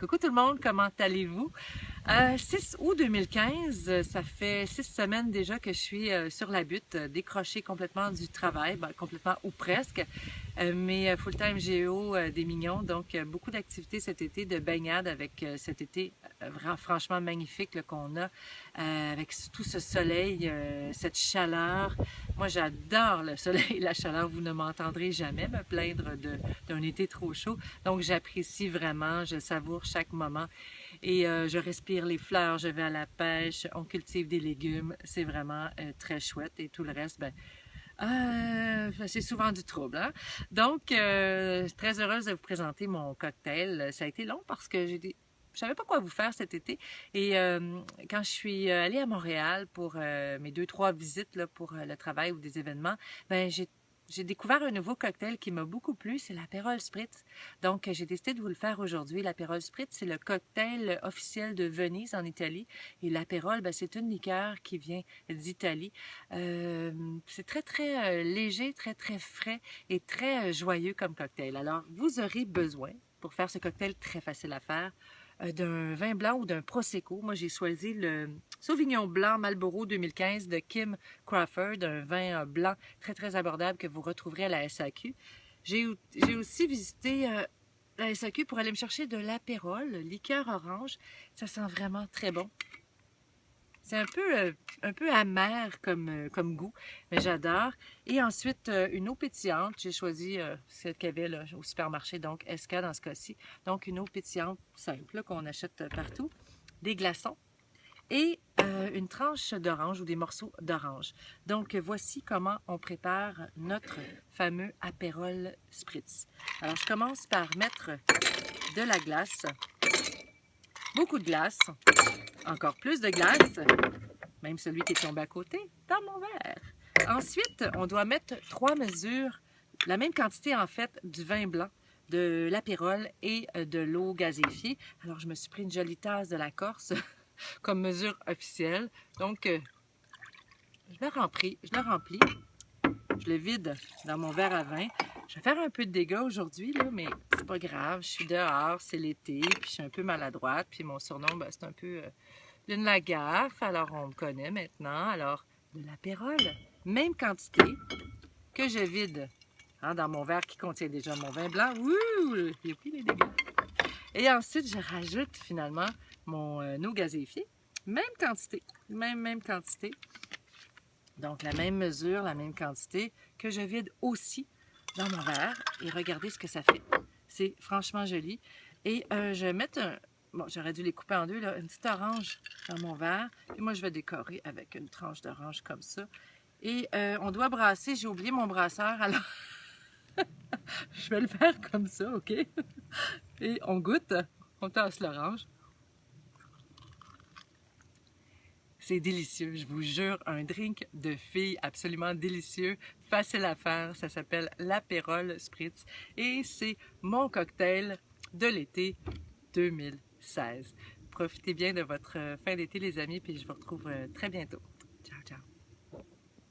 Coucou tout le monde, comment allez-vous? 6 août 2015, ça fait 6 semaines déjà que je suis sur la butte, décrochée complètement du travail, complètement ou presque, mais full-time géo des Mignons, donc beaucoup d'activités cet été, de baignade avec cet été franchement magnifique qu'on a, avec tout ce soleil, cette chaleur. Moi j'adore le soleil et la chaleur, vous ne m'entendrez jamais me plaindre d'un été trop chaud, donc j'apprécie vraiment, je savoure chaque moment et je respire les fleurs, je vais à la pêche, on cultive des légumes, c'est vraiment très chouette et tout le reste, c'est souvent du trouble, hein? Donc, très heureuse de vous présenter mon cocktail. Ça a été long parce que je savais pas quoi vous faire cet été. Et quand je suis allée à Montréal pour mes 2-3 visites là, pour le travail ou des événements, j'ai découvert un nouveau cocktail qui m'a beaucoup plu, c'est l'Aperol Spritz. Donc, j'ai décidé de vous le faire aujourd'hui. L'Aperol Spritz, c'est le cocktail officiel de Venise en Italie. Et l'Aperol, c'est une liqueur qui vient d'Italie. C'est très, très léger, très, très frais et très joyeux comme cocktail. Alors, vous aurez besoin, pour faire ce cocktail très facile à faire, d'un vin blanc ou d'un Prosecco. Moi, j'ai choisi le Sauvignon blanc Marlborough 2015 de Kim Crawford, un vin blanc très, très abordable que vous retrouverez à la SAQ. J'ai aussi visité la SAQ pour aller me chercher de l'Aperol, liqueur orange. Ça sent vraiment très bon. C'est un peu amer comme goût, mais j'adore. Et ensuite, une eau pétillante. J'ai choisi celle qu'il y avait là, au supermarché, donc SK dans ce cas-ci. Donc, une eau pétillante simple qu'on achète partout. Des glaçons et une tranche d'orange ou des morceaux d'orange. Donc, voici comment on prépare notre fameux Aperol Spritz. Alors, je commence par mettre de la glace, beaucoup de glace, encore plus de glace, même celui qui est tombé à côté, dans mon verre. Ensuite, on doit mettre 3 mesures, la même quantité en fait, du vin blanc, de l'Aperol et de l'eau gazéifiée. Alors, je me suis pris une jolie tasse de la Corse comme mesure officielle. Donc, je le remplis, je le vide dans mon verre à vin. Je vais faire un peu de dégâts aujourd'hui, mais c'est pas grave. Je suis dehors, c'est l'été, puis je suis un peu maladroite. Puis mon surnom, c'est un peu Lune la gaffe. Alors, on me connaît maintenant. Alors, de l'Aperol, même quantité que je vide dans mon verre qui contient déjà mon vin blanc. Ouh! J'ai pris les dégâts. Et ensuite, je rajoute finalement mon eau gazéifiée. Même quantité, même quantité. Donc, la même mesure, la même quantité que je vide aussi dans mon verre. Et regardez ce que ça fait. C'est franchement joli. Et je vais mettre bon, j'aurais dû les couper en deux, là, une petite orange dans mon verre. Puis moi, je vais décorer avec une tranche d'orange comme ça. Et on doit brasser. J'ai oublié mon brasseur, alors je vais le faire comme ça, OK? Et on goûte. On tasse l'orange. C'est délicieux, je vous jure, un drink de filles absolument délicieux, facile à faire. Ça s'appelle l'Aperol Spritz et c'est mon cocktail de l'été 2016. Profitez bien de votre fin d'été, les amis, puis je vous retrouve très bientôt. Ciao, ciao!